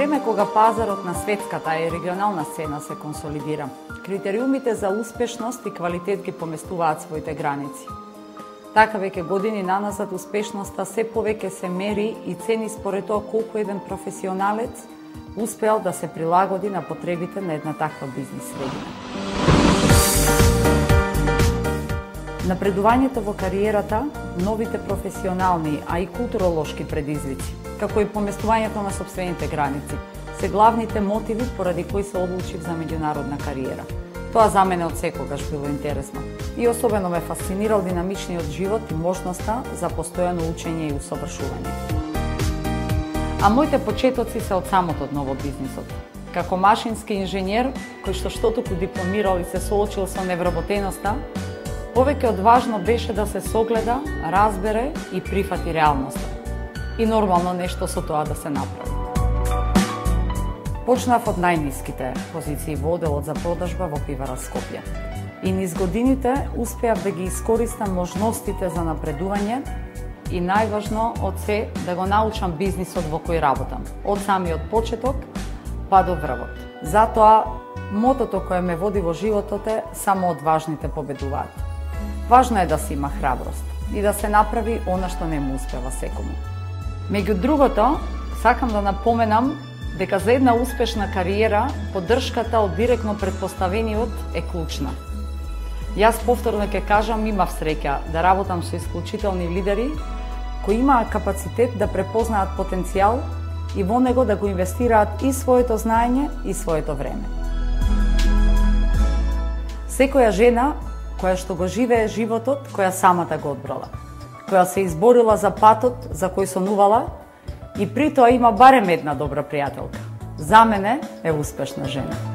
време кога пазарот на светската и регионална сцена се консолидира, критериумите за успешност и квалитет ги поместуваат своите граници. Така веќе години наназад успешноста се повеќе се мери и цени според тоа колку еден професионалец успеал да се прилагоди на потребите на една таква бизнис средина. Напредувањето во кариерата, новите професионални, а и културолошки предизвици, како и поместувањето на сопствените граници, се главните мотиви поради кои се одлучив за меѓународна кариера. Тоа за мене од секогаш било интересно и особено ме фасцинирал динамичниот живот и можноста за постојано учење и усовршување. А моите почетоци се од самото дно во бизнисот. Како машински инженер, кој штотуку дипломирал и се соочил со невработеноста, повеќе од важно беше да се согледа, разбере и прифати реалноста. И нормално нешто со тоа да се направи. Почнав од најниските позиции во оделот за продажба во пивара Скопје. И низ годините успеав да ги искористам можностите за напредување и најважно од се да го научам бизнисот во кој работам, од самиот почеток па до врвот. Затоа мотото кое ме води во животот е само одважните победуваат. Важно е да се има храброст и да се направи она што не му успева секому. Меѓу другото, сакам да напоменам дека за една успешна кариера поддршката од директно претпоставениот е клучна. Јас повторно ќе кажам, имав среќа да работам со исклучителни лидери кои имаат капацитет да препознаат потенцијал и во него да го инвестираат и своето знаење и своето време. Секоја жена која што го живее животот, која самата го одбрала, која се изборила за патот за кој сонувала и при тоа има барем една добра пријателка. За мене е успешна жена.